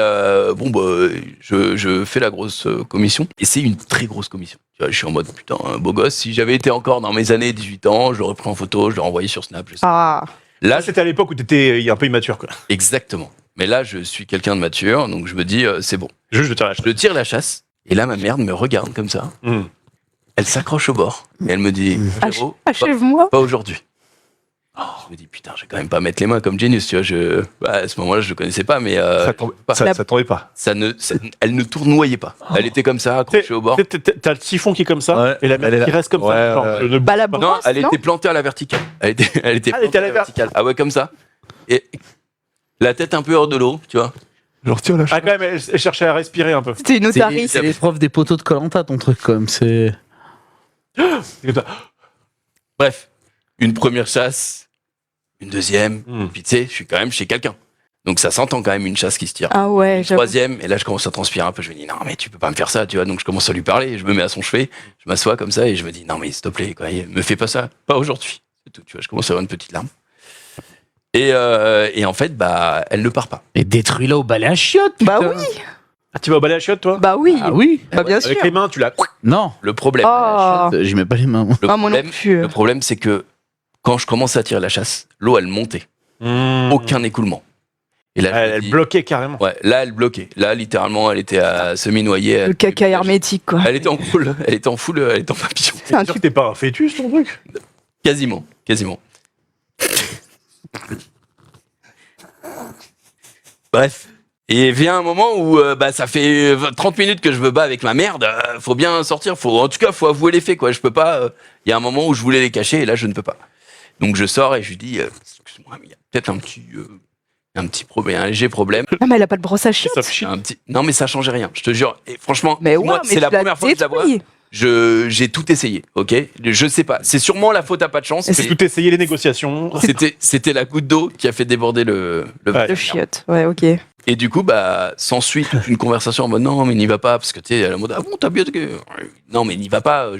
je fais la grosse commission. Et c'est une très grosse commission. Tu vois, je suis en mode, putain, un beau gosse. Si j'avais été encore dans mes années 18 ans, je l'aurais pris en photo, je l'aurais envoyé sur Snap. Je sais. Ah. Là, c'était à l'époque où t'étais un peu immature, quoi. Exactement. Mais là, je suis quelqu'un de mature, donc je me dis, c'est bon. Je tire la chasse. Je tire la chasse. Et là, ma merde me regarde comme ça. Elle s'accroche au bord. Et elle me dit, frérot, achève-moi. pas aujourd'hui. Je me dis, putain, je vais quand même pas mettre les mains comme Genius, tu vois. À ce moment-là, je le connaissais pas, mais. Ça tombait pas. Elle ne tournoyait pas. Elle était comme ça, accrochée au bord. T'as le siphon qui est comme ça, et la merde qui reste comme ça. Genre, la non, brosse, elle était plantée à la verticale. Elle était plantée à la verticale. Ah ouais, comme ça. Et la tête un peu hors de l'eau, tu vois. Je retire la chasse. Ah, quand même, elle cherchait à respirer un peu. C'était une otarie. C'est l'épreuve des poteaux de Koh-Lanta, ton truc, quand même. C'est. Bref, une première chasse, une deuxième, puis tu sais, je suis quand même chez quelqu'un. Donc ça s'entend quand même une chasse qui se tire. Ah ouais, Une troisième, et là je commence à transpirer un peu, je me dis non mais tu peux pas me faire ça, tu vois, donc je commence à lui parler, je me mets à son chevet, je m'assois comme ça et je me dis non mais s'il te plaît, quoi, me fais pas ça, pas aujourd'hui. C'est tout, tu vois, je commence à avoir une petite larme. Et en fait, bah, elle ne part pas. Et détruis-la au balai à chiottes, putain. Bah oui. Ah, tu vas au balai à chiottes, toi? Bah oui. Ah oui. Bah bien sûr. Avec les mains, tu l'as. Non. Le problème, Oh. J'y mets pas les mains. le problème, c'est que quand je commence à tirer la chasse, l'eau elle montait, aucun écoulement. Et là, Elle bloquait carrément. Ouais, là elle bloquait. Là littéralement, elle était à semi-noyée. Le caca hermétique, quoi. Elle était en full, elle était en papillon. C'est un truc. T'es pas un fœtus, ton truc? Quasiment. Bref. Et vient un moment où ça fait 30 minutes que je me bats avec ma merde, faut bien sortir, en tout cas faut avouer les faits, quoi. Je peux pas, il y a un moment où je voulais les cacher et là je ne peux pas. Donc je sors et je lui dis excuse-moi, mais il y a peut-être un petit problème, un léger problème. Ah mais elle a pas de brosse à chiottes. Non mais ça changeait rien, je te jure. Et franchement, mais ouais, moi mais c'est la première fois que je la vois. J'ai tout essayé, ok. Je sais pas, c'est sûrement la faute à pas de chance. C'est tout essayé, les négociations. C'était la goutte d'eau qui a fait déborder le chiotte. Ouais, ok. Et du coup, bah, s'ensuit toute une conversation en mode non, mais n'y va pas, parce que tu sais, à la mode, ah bon, t'as bien. Non, mais n'y va pas,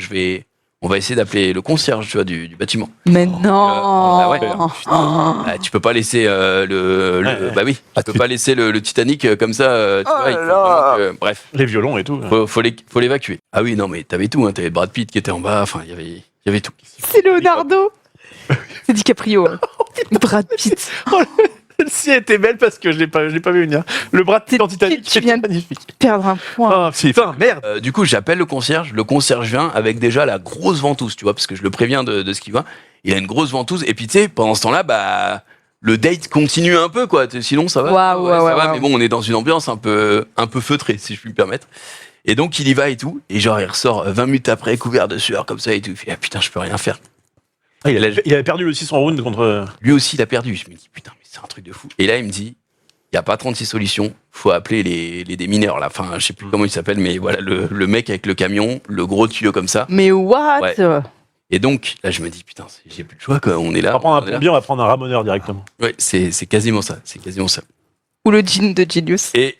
on va essayer d'appeler le concierge, tu vois, du bâtiment. Mais non. Bah ouais. Bah, tu peux pas laisser bah oui, tu peux pas laisser le Titanic comme ça, tu vois, il faut vraiment bref. Les violons et tout. Faut l'évacuer. Ah oui, non, mais t'avais tout, hein, t'avais Brad Pitt qui était en bas, enfin, il y avait tout. C'est Leonardo. C'est DiCaprio. Brad Pitt. Si elle était belle parce que je l'ai pas vu venir. Le bras de Pitt en Titanic, tu viens de magnifique. Perdre un point. Oh putain, merde. Du coup, j'appelle le concierge vient avec déjà la grosse ventouse, tu vois, parce que je le préviens de ce qui va. Il a une grosse ventouse, et puis tu sais, pendant ce temps-là, bah, le date continue un peu, quoi. Sinon, ça va. Ça va, mais bon, on est dans une ambiance un peu feutrée, si je puis me permettre. Et donc, il y va et tout, et genre, il ressort 20 minutes après, couvert de sueur, comme ça et tout. Il fait, ah putain, je peux rien faire. Ah, il avait perdu aussi son round contre. Lui aussi, il a perdu. Je me dis, putain, mais c'est un truc de fou. Et là, il me dit, il n'y a pas 36 solutions, faut appeler les démineurs, là. Enfin, je sais plus comment il s'appelle, mais voilà, le mec avec le camion, le gros tuyau comme ça. Mais what? Ouais. Et donc, là, je me dis, putain, j'ai plus le choix, quoi. On est là. On va prendre un plombier, on va prendre un ramoneur directement. Ouais, c'est quasiment ça. Ou le jean de Genius. Et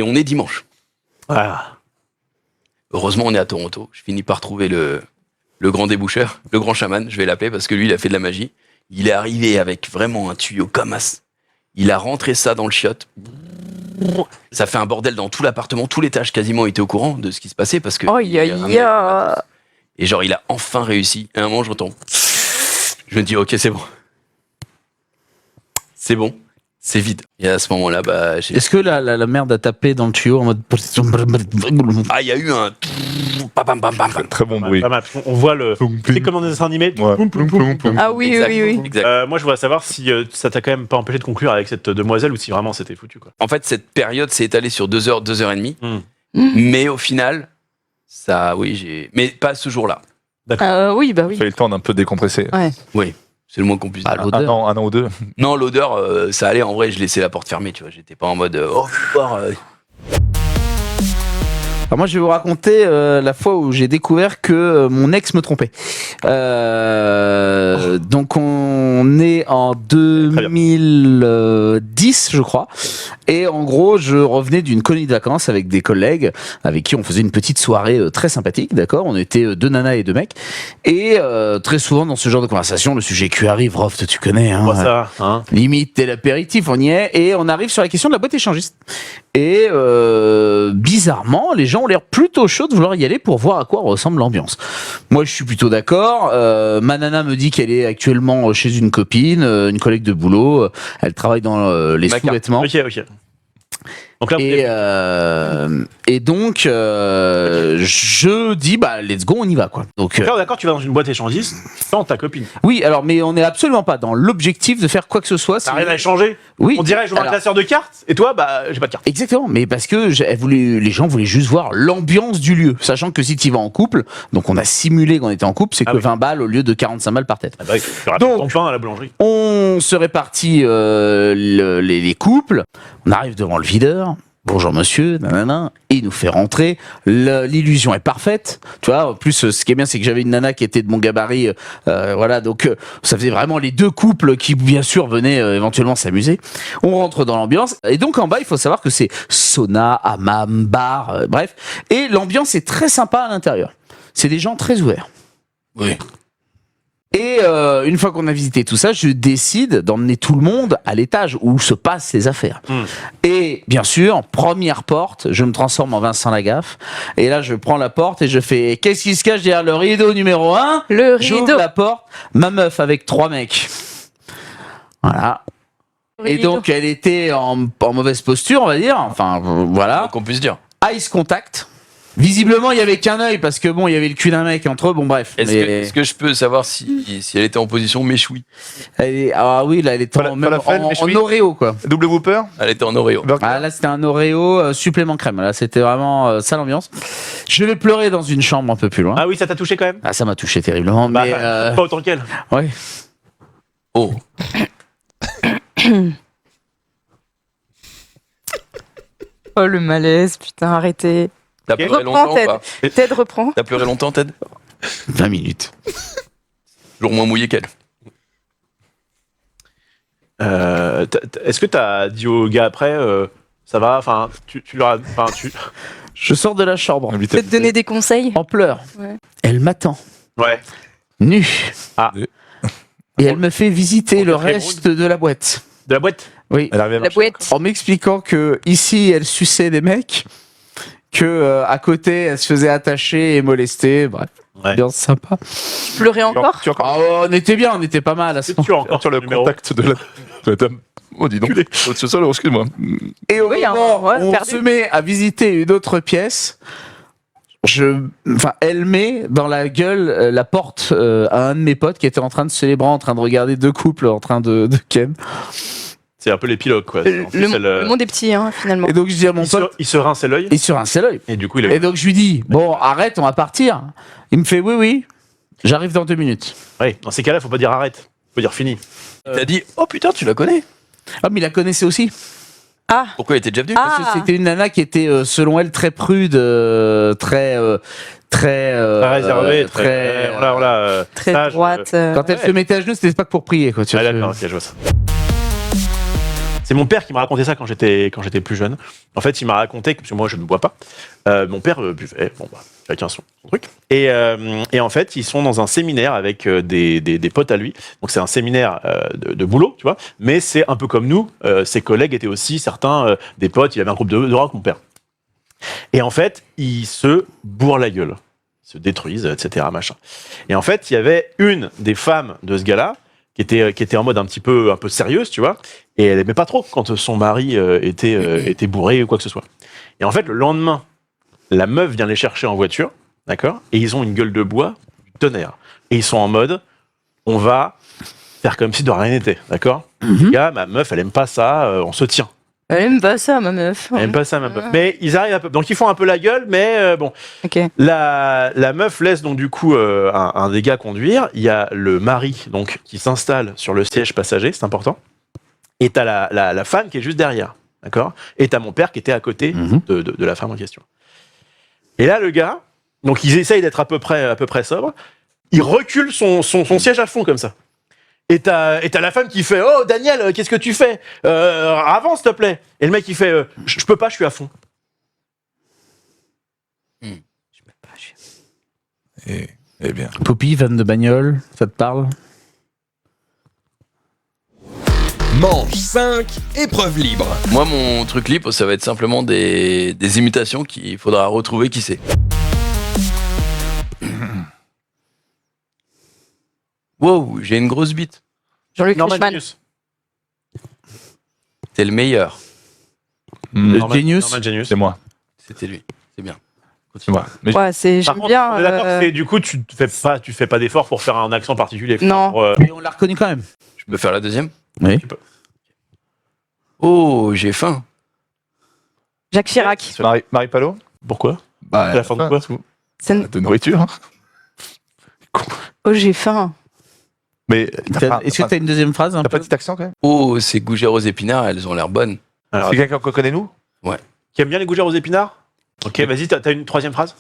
on est dimanche. Voilà. Heureusement, on est à Toronto. Je finis par trouver le grand déboucheur, le grand chaman, je vais l'appeler parce que lui, il a fait de la magie. Il est arrivé avec vraiment un tuyau comme as. Il a rentré ça dans le chiotte. Ça fait un bordel dans tout l'appartement. Tout l'étage quasiment était au courant de ce qui se passait parce que. Et genre, il a enfin réussi. Et à un moment, j'entends. Je me dis, ok, c'est bon. C'est bon. C'est vide. Et à ce moment-là, bah. Est-ce que la merde a tapé dans le tuyau en mode. Ah, il y a eu un. Très bon bruit. Pas mal. On voit le. C'est comme dans des dessins animés. Ah oui. Moi, je voudrais savoir si ça t'a quand même pas empêché de conclure avec cette demoiselle ou si vraiment c'était foutu, quoi. En fait, cette période s'est étalée sur 2 heures, 2 heures et demie. Mais au final, ça, oui, mais pas ce jour-là. Oui, bah oui. Ça a eu le temps d'un peu décompresser. Ouais. Oui. C'est le moins qu'on puisse dire. Un an ou deux. Non, l'odeur, ça allait. En vrai, je laissais la porte fermée, tu vois. J'étais pas en mode. Alors moi, je vais vous raconter la fois où j'ai découvert que mon ex me trompait. Donc, on est en 2010. 2010, je crois. Et en gros, je revenais d'une colonie de vacances avec des collègues avec qui on faisait une petite soirée très sympathique, d'accord. On était 2 nanas et 2 mecs. Et très souvent, dans ce genre de conversation, le sujet Q arrive, Rof, tu connais, hein. Ça, hein. Limite, t'es l'apéritif, on y est. Et on arrive sur la question de la boîte échangiste. Et bizarrement, les gens ont l'air plutôt chauds de vouloir y aller pour voir à quoi ressemble l'ambiance. Moi, je suis plutôt d'accord. Ma nana me dit qu'elle est actuellement chez une copine, une collègue de boulot. Elle travaille dans les sous-vêtements. Ok. Donc là, Et donc, je dis, bah, let's go, on y va, quoi. Donc, là, d'accord, tu vas dans une boîte échangiste sans ta copine. oui, alors, mais on n'est absolument pas dans l'objectif de faire quoi que ce soit. T'as rien à échanger. Oui. On dirait, je veux un classeur de cartes, et toi, bah, j'ai pas de carte. Exactement, mais parce que les gens voulaient juste voir l'ambiance du lieu, sachant que si tu vas en couple, donc on a simulé qu'on était en couple, c'est que 20 balles au lieu de 45 balles par tête. Ah bah, tu auras ton pain à la boulangerie. On se répartit les couples, on arrive devant le videur. Bonjour monsieur, nanana, il nous fait rentrer. L'illusion est parfaite, tu vois. En plus, ce qui est bien, c'est que j'avais une nana qui était de mon gabarit, voilà. Donc, ça faisait vraiment les 2 couples qui, bien sûr, venaient éventuellement s'amuser. On rentre dans l'ambiance, et donc en bas, il faut savoir que c'est sauna, hammam, bar, bref. Et l'ambiance est très sympa à l'intérieur. C'est des gens très ouverts. Oui. Et une fois qu'on a visité tout ça, je décide d'emmener tout le monde à l'étage où se passent les affaires. Et bien sûr, première porte, je me transforme en Vincent Lagaffe. Et là, je prends la porte et je fais « Qu'est-ce qui se cache derrière le rideau numéro 1 ?» Le rideau. J'ouvre la porte, ma meuf avec 3 mecs. Voilà. Et donc, elle était en mauvaise posture, on va dire. Enfin, voilà. Qu'on puisse dire. Eyes contact. Visiblement, il y avait qu'un œil parce que bon, il y avait le cul d'un mec entre eux. Bon, bref. Est-ce que je peux savoir si elle était en position méchoui? Ah oui, là, elle était en Oreo, quoi. Double Whopper. Elle était en Oreo. Ah, là, c'était un Oreo supplément crème. Là, c'était vraiment sale ambiance. Je vais pleurer dans une chambre un peu plus loin. Ah oui, ça t'a touché quand même? Ah, ça m'a touché terriblement. Bah, mais pas autant qu'elle. Ouais. Oh. Oh, le malaise, putain, arrêtez. T'as pleuré Reprends, longtemps ou Ted. pas? Ted, reprends. T'as pleuré longtemps, Ted? 20 minutes. Toujours moins mouillé qu'elle. Est-ce que t'as dit au gars après, ça va? Enfin, tu leur as. Enfin, Je sors de la chambre. Peut-être donner des conseils. En pleurs. Ouais. Elle m'attend. Ouais. Nue. Ah. Et elle me fait visiter le reste de la boîte. De la boîte? Oui. Elle arrive à La boîte. En m'expliquant que ici, elle suçait des mecs, que à côté, elle se faisait attacher et molester. Bref. Ouais. Bien sympa. Tu pleurais encore? Ah, on était bien, on était pas mal à ce Tu as encore Sur le contact de la dame. Oh, dis donc. Ce sol, excuse-moi. Et au Oui, moment ouais, où on perdu. se met à visiter une autre pièce, elle met dans la gueule la porte à un de mes potes qui était en train de célébrer, en train de regarder 2 couples en train de ken. C'est un peu l'épilogue, quoi. Le monde est petit, hein, finalement. Et donc je dis à mon pote, il se rince l'œil. il sur un seul œil. Et du coup, il Et donc je lui dis, bon, arrête, on va partir. Il me fait, oui, j'arrive dans 2 minutes. Ouais, dans ces cas-là, faut pas dire arrête. Faut dire fini. T'as dit, oh putain, tu la connais? Ah, mais il la connaissait aussi. Ah, Pourquoi elle était déjà venue? Parce que c'était une nana qui était, selon elle, très prude, très réservé, très, très sage, droite. Quand elle se mettait à genoux, c'était pas que pour prier, quoi. Tu Ah vois, d'accord, ok, je vois ça. C'est mon père qui m'a raconté ça quand j'étais plus jeune. En fait, il m'a raconté que, parce que moi je ne bois pas, mon père buvait, bon bah, chacun son truc. Et en fait, ils sont dans un séminaire avec des potes à lui. Donc c'est un séminaire de boulot, tu vois. Mais c'est un peu comme nous, ses collègues étaient aussi certains des potes. Il avait un groupe de rock, mon père. Et en fait, ils se bourrent la gueule, se détruisent, etc. Machin. Et en fait, il y avait une des femmes de ce gars-là qui était en mode un peu sérieuse, tu vois, et elle aimait pas trop quand son mari était bourré ou quoi que ce soit. Et en fait, le lendemain, la meuf vient les chercher en voiture, d'accord, et ils ont une gueule de bois du tonnerre. Et ils sont en mode, on va faire comme si de rien n'était, d'accord. Les gars, ma meuf, elle aime pas ça, on se tient. Elle aime pas ça, ma meuf. Elle aime pas ça, ma meuf. Mais ils arrivent un peu. Donc ils font un peu la gueule, mais bon. Ok. La meuf laisse donc du coup un des gars conduire. Il y a le mari donc qui s'installe sur le siège passager, c'est important. Et t'as la femme qui est juste derrière, d'accord. Et t'as mon père qui était à côté de la femme en question. Et là le gars, donc ils essayent d'être à peu près sobre. Il recule son siège à fond comme ça. Et t'as la femme qui fait oh Daniel, qu'est-ce que tu fais avance s'il te plaît. Et le mec il fait je peux pas, je suis à fond. Eh bien. Poppy, van de bagnole, ça te parle? Manche 5, épreuve libre. Moi, mon truc libre, ça va être simplement des imitations qu'il faudra retrouver qui c'est. Wow, j'ai une grosse bite. Jean-Luc Norman Reichmann. Genius. T'es le meilleur. Genius. Norman Genius. C'est moi. C'était lui. C'est bien. C'est moi. Mais Ouais, c'est Par j'aime contre, bien. on est d'accord que c'est- du coup tu fais pas d'effort pour faire un accent particulier. Non. Mais on l'a reconnu quand même. Je peux faire la deuxième? Oui. Oh, j'ai faim. Jacques Chirac. Marie Palot. Pourquoi? Bah, La fin de quoi? Scène- De nourriture. Hein. Oh, j'ai faim. Mais Est-ce que t'as une deuxième phrase un t'as pas peu de petit accent quand même? Oh, ces gougères aux épinards, elles ont l'air bonnes. Alors, C'est quelqu'un qu'on connaît nous? qui aime bien les gougères aux épinards? Ok, vas-y, t'as une troisième phrase?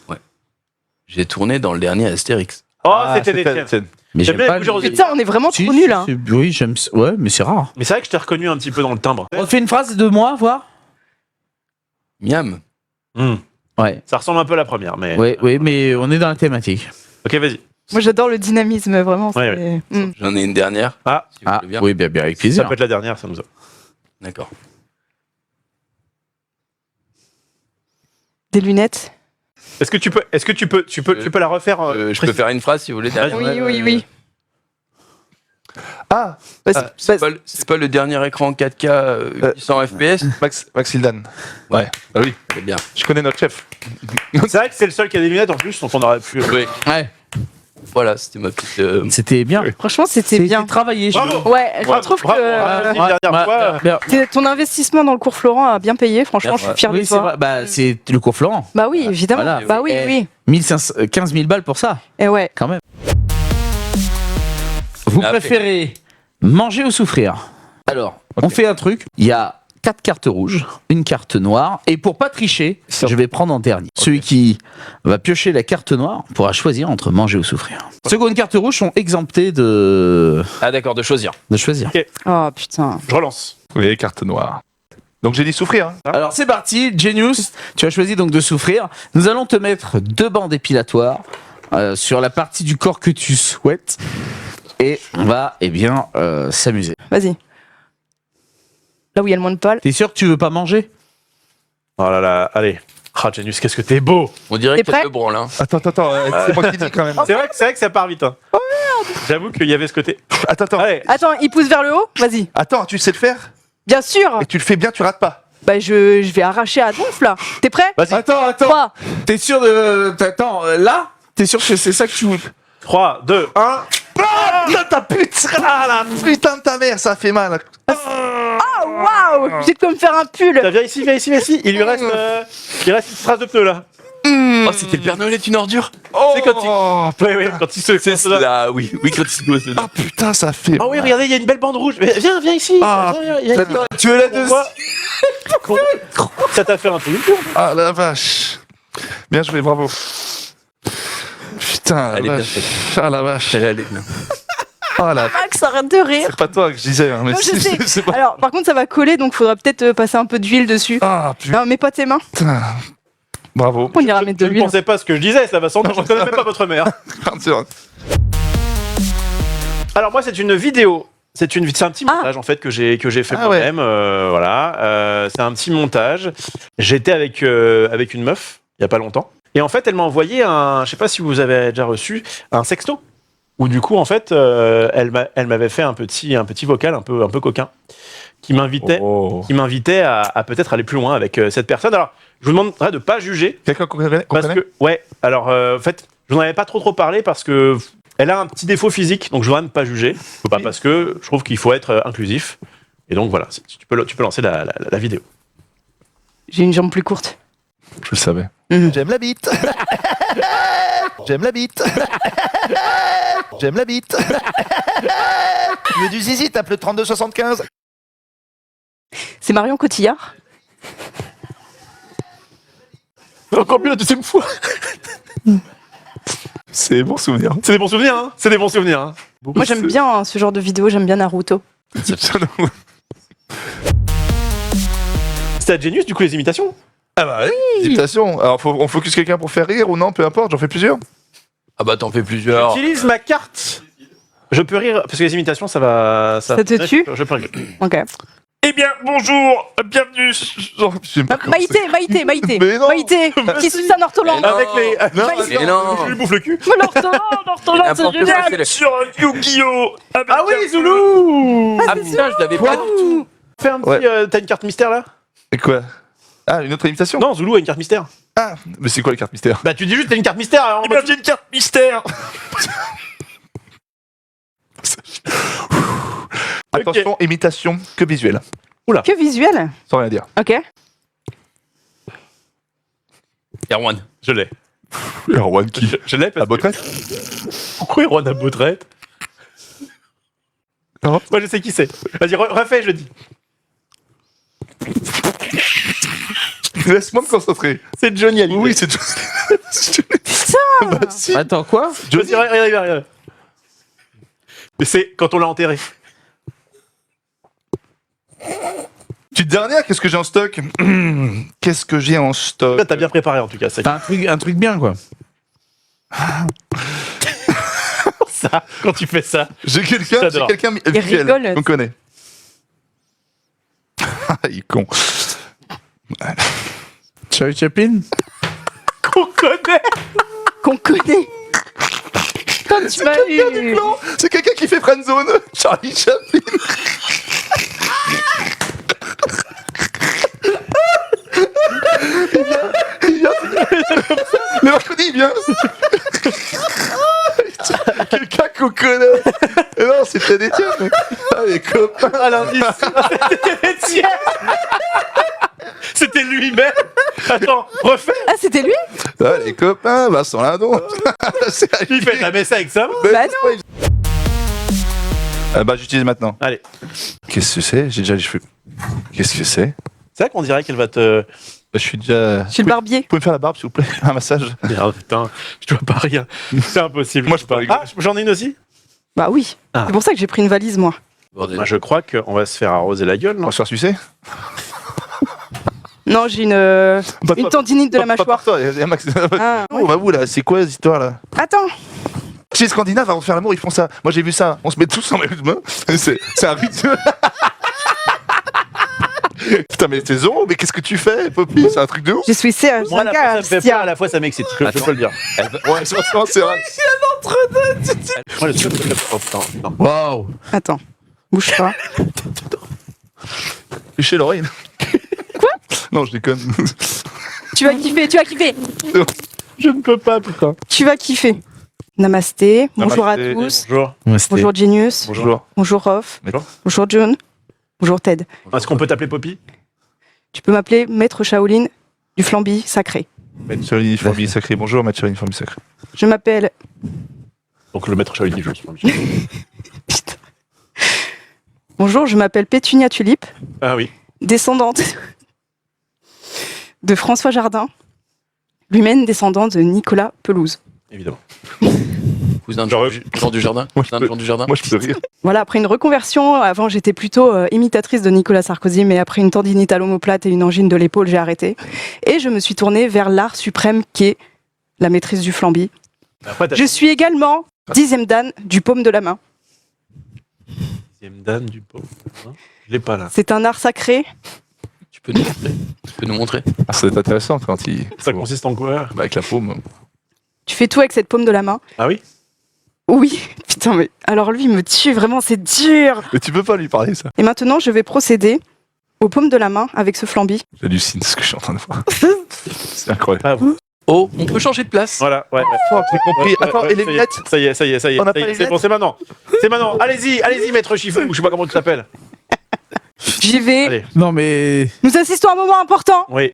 J'ai tourné dans le dernier Astérix. Oh, Ah, c'était Étienne. Mais J'aime j'aime bien les pas. gougères aux Putain, épinards. on est vraiment Si, trop si, nuls, hein. Oui, j'aime. Ouais, mais c'est rare. Mais c'est vrai que je t'ai reconnu un petit peu dans le timbre. On fait une phrase de moi, voir. Miam. Ouais. Ça ressemble un peu à la première, mais. Oui, mais on est dans la thématique. Ok, vas-y. Moi, j'adore le dynamisme, vraiment. Ouais, c'est- Mm. J'en ai une dernière. Ah, si vous voulez bien. oui, bien, avec ça plaisir. peut être la dernière, ça nous a. D'accord. Des lunettes. Est-ce que tu peux la refaire? Je peux faire une phrase si vous voulez derrière. Oui. Ah, Bah, Ah, C'est pas le dernier écran 4K 800 FPS? Max Hildan. Ouais. Bah oui. C'est bien. Je connais notre chef. C'est vrai que c'est le seul qui a des lunettes en plus, donc on aurait pu. Oui. Ouais. Voilà, c'était ma petite. C'était bien. Franchement, c'était bien. Travaillé. Bravo. Ouais, je trouve Bravo. que Une dernière fois. ton investissement dans le cours Florent a bien payé. Franchement, je suis fier de Oui, c'est toi. vrai. Bah, c'est le cours Florent. Bah oui, évidemment. Voilà. Bah oui, Eh, oui. 15 000 balles pour ça, Et ouais. quand même. Vous Après. préférez manger ou souffrir? Alors, on fait un truc. Il y a 4 cartes rouges, une carte noire. Et pour pas tricher, je vais prendre en dernier. Celui qui va piocher la carte noire pourra choisir entre manger ou souffrir. Seconde carte rouge sont exemptés de Ah d'accord, de choisir. choisir. Oh putain. Je relance. Oui, carte noire. Donc j'ai dit souffrir. Hein. Alors c'est parti, Genius, tu as choisi donc de souffrir. Nous allons te mettre 2 bandes épilatoires sur la partie du corps que tu souhaites. Et on va, s'amuser. Vas-y. Là où il y a le moins de poils. T'es sûr que tu veux pas manger? Oh là là, allez. Ah, Janus, qu'est-ce que t'es beau! On dirait T'es que t'as prêt le branle. Hein. Attends, c'est moi qui dis quand même. C'est vrai que ça part vite. Hein. Oh merde! J'avoue qu'il y avait ce côté. Attends. Allez, Attends, il pousse vers le haut. Vas-y. Attends, tu sais le faire? Bien sûr. Et tu le fais bien, tu rates pas. Bah je vais arracher à donf là. T'es prêt? Vas-y. Attends. 3. T'es sûr de... Attends, là? T'es sûr que c'est ça que tu veux? 3, 2, 1. Ah, ta putain, la putain de ta mère, ça fait mal. Oh waouh! J'ai de quoi me faire un pull. Viens ici. Il lui reste, une trace de pneu là. Oh, c'était le Père Noël est une ordure. C'est Quand il se. C'est là, oui, quand il se gosse. Ah putain, ça fait. Ah oui, regardez, il y a une belle bande rouge. Mais viens ici. Ah, Viens, tu veux la deuxième? Ça t'a fait un peu. Ah la vache. Bien joué, bravo. Putain, Elle est la bien vache. faite. Ah la vache. Elle est bien. Ah la. Max, arrête de rire. C'est pas toi que je disais, hein, mais Non, je sais. c'est pas. Alors, par contre, ça va coller, donc faudra peut-être passer un peu d'huile dessus. Ah Non, mets pas tes mains. putain. Bravo. On ira mettre de Je ne l'huile. pensais pas ce que je disais, ça va sans doute. Je ne connais même pas votre mère. Alors moi, c'est une vidéo. C'est un petit montage en fait que j'ai fait moi-même. Voilà, c'est un petit montage. J'étais avec une meuf il y a pas longtemps. Et en fait, elle m'a envoyé je sais pas si vous avez déjà reçu, un sexto. Où du coup, en fait, elle m'avait fait un petit vocal un peu coquin, qui m'invitait à peut-être aller plus loin avec cette personne. Alors, je vous demanderais de pas juger. Quelqu'un qu'on connaît? Parce que, alors, en fait, je n'en avais pas trop parlé parce que elle a un petit défaut physique, donc je voudrais ne pas juger. Pas parce que je trouve qu'il faut être inclusif. Et donc voilà, tu peux lancer la vidéo. J'ai une jambe plus courte. Je le savais. J'aime la bite. J'aime la bite. J'aime la bite. Tu veux du zizi, tape le 3275. C'est Marion Cotillard. Encore mieux la deuxième fois. C'est des bons souvenirs. C'est des bons souvenirs, hein. C'est des bons souvenirs, hein. Moi, j'aime bien hein, ce genre de vidéo, j'aime bien Naruto. C'était à Genius, du coup, les imitations? Ah bah oui. Imitation. Alors, on focus quelqu'un pour faire rire ou non, peu importe, j'en fais plusieurs. Ah bah t'en fais plusieurs. J'utilise ma carte. Je peux rire, parce que les imitations, ça va... Ça te tue? Je peux rire. Ok. Eh bien, bonjour, bienvenue. Maïté. Mais non. Maïté, qui suit un ortolan. Avec les... Mais non. Je lui bouffe le cul. L'ortolan, c'est génial. Sur Yu-Gi-Oh! Ah oui, Zoulou. Ah putain, je l'avais pas du tout. Fais un petit... Ouais. T'as une carte mystère, là? Et quoi? Ah, une autre imitation? Non, Zoulou a une carte mystère. Ah, mais c'est quoi les cartes mystères? Bah tu dis juste t'as une carte mystère. Alors, Eh bien, j'ai une carte mystère. Attention, imitation que visuelle, Que visuel. sans rien dire. Ok. Erwan. Je l'ai. Erwan qui? Je l'ai parce À Beautret? Pourquoi Erwan à Beautret? Non. Moi je sais qui c'est. Vas-y, refais, je dis. Laisse-moi me concentrer. C'est Johnny Hallyday. Oui, c'est Putain. Bah si. Attends, quoi? Vas-y, regarde. Mais c'est quand on l'a enterré. Petite dernière, qu'est-ce que j'ai en stock? Qu'est-ce que j'ai en stock? Là, t'as bien préparé en tout cas. T'as un truc bien, quoi. Ça, quand tu fais ça. J'ai quelqu'un J'adore. visuel rigole. qu'on connaît. Il est con. Charlie Chaplin? Qu'on connaît. Quand tu m'as eu. C'est quelqu'un qui fait friendzone. Charlie Chaplin. Il vient. Le mercredi, il vient. Quelqu'un qu'on connaît. Et non, c'était des tiens. Ah, les copains. À l'indice. C'était lui-même. Attends, refais. Ah, c'était lui? Ah, les copains, Vincent Lindon. Il fait la messe avec ça. Bah non. Bah, j'utilise maintenant. Allez. Qu'est-ce que c'est? J'ai déjà les cheveux. Qu'est-ce que c'est? C'est vrai qu'on dirait qu'elle va te... Je suis déjà... Je suis le barbier. Vous pouvez me faire la barbe, s'il vous plaît? Un massage? Merde, putain, je dois pas rien. C'est impossible. Moi, je peux pas rigoler. Ah, j'en ai une aussi. Bah oui. Ah. C'est pour ça que j'ai pris une valise, moi. Bordel. Moi, je crois qu'on va se faire arroser la gueule, On non? va se faire sucer? Non, j'ai une tendinite de la mâchoire. Toi, il y a Max. Ah, On va où, là? C'est quoi, cette histoire, là? Attends. Chez les Scandinaves, avant de faire l'amour, ils font ça. Moi, j'ai vu ça. On se met tous en même main. C'est un rituel. Putain, mais t'es Zoro, mais qu'est-ce que tu fais, Poppy? C'est un truc de ouf. Je suis CH. Moi, à la fois, ça me fait peur, à la fois, ça m'excite. Je peux le dire. Ouais, franchement, c'est vrai. Moi, oh, putain. Waouh. Attends. Bouge pas. Chez Lorraine. Quoi? Non, je déconne. Tu vas kiffer, tu vas kiffer. Je ne peux pas, putain. Tu vas kiffer. Namasté. Bonjour à Namasté. tous. Bonjour. Bonjour Genius. Bonjour. Bonjour Rof. Bonjour. Bonjour John. Bonjour Ted. Est-ce qu'on peut t'appeler Poppy? Tu peux m'appeler Maître Shaolin du Flamby Sacré. Maître sur l'uniforme sacré. Bonjour, Maître sur l'uniforme sacré. Je m'appelle. Donc le maître Shaolin, je pense. Bonjour, je m'appelle Pétunia Tulipe, Ah oui. descendante de François Jardin, lui-même descendant de Nicolas Pelouse. Évidemment. Cousin de Genre- Jean du Jardin. Moi, je Cousin de peux- Jean du Jardin. Moi, je peux rire. Voilà, après une reconversion, avant j'étais plutôt imitatrice de Nicolas Sarkozy, mais après une tendinite à l'omoplate et une angine de l'épaule, j'ai arrêté. Et je me suis tournée vers l'art suprême qui est la maîtrise du Flamby. Après, t'as Je suis également 10e dan du paume de la main. deuxième dan du pot. Je l'ai pas là. C'est un art sacré. Tu peux nous montrer. Tu peux nous montrer. Ah, ça doit être intéressant quand il. Ça consiste en quoi? Bah, avec la paume. Tu fais tout avec cette paume de la main. Ah oui? Oui, putain, mais alors lui, il me tue, vraiment, c'est dur. Mais tu peux pas lui parler, ça. Et maintenant, je vais procéder aux paumes de la main avec ce Flamby. J'hallucine ce que je suis en train de voir. C'est incroyable. Pas vous. Oh, on peut changer de place. Voilà, ouais. Oh, j'ai compris. Attends, et les ça y est, lunettes? Ça y est, ça y est, ça y est. On n'a ça y pas est, les c'est bon, lunettes c'est maintenant. C'est maintenant. Allez-y, allez-y, maître Chiffon. Je sais pas comment tu t'appelles. J'y vais. Allez. Non, mais. Nous assistons à un moment important. Oui.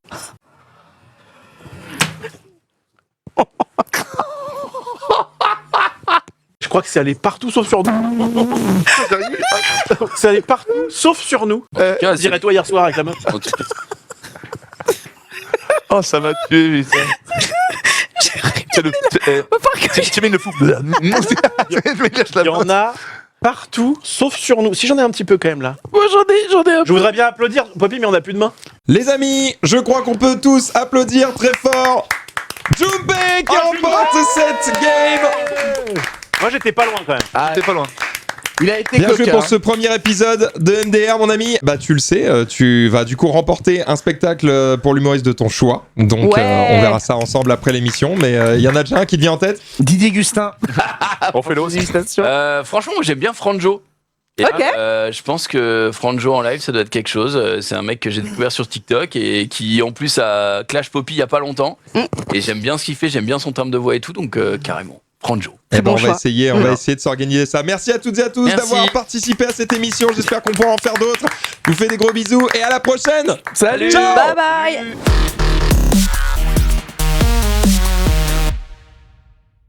Je crois que c'est allé partout sauf sur nous. C'est allé partout sauf sur nous. Tiens, Dirais-toi hier soir avec la meuf. En tout cas, Oh, ça m'a tué, putain. Tu mets le fou. Il y en a partout, sauf sur nous. Si j'en ai un petit peu quand même là. Moi j'en ai un Je voudrais bien applaudir, Poppy, mais on a plus de mains. Les amis, je crois qu'on peut tous applaudir très fort Jumpé qui remporte cette game. Moi j'étais pas loin quand même. T'es pas loin. Il a été Bien joué coquin. pour ce premier épisode de MDR, mon ami. Bah, tu le sais, tu vas du coup remporter un spectacle pour l'humoriste de ton choix. Donc, Ouais. on verra ça ensemble après l'émission. Mais il y en a déjà un qui te vient en tête. Didier Gustin. On fait l'autre. Franchement, moi, j'aime bien Franjo. Et Ok. là, je pense que Franjo en live, ça doit être quelque chose. C'est un mec que j'ai découvert sur TikTok et qui, en plus, a clash Poppy il y a pas longtemps. Et j'aime bien ce qu'il fait, j'aime bien son terme de voix et tout, donc carrément. Franjo. Eh ben, bon on va choix. essayer, de s'organiser ça. Merci à toutes et à tous Merci. d'avoir participé à cette émission. J'espère qu'on pourra en faire d'autres. Je vous fais des gros bisous et à la prochaine. Salut. Ciao. Bye bye.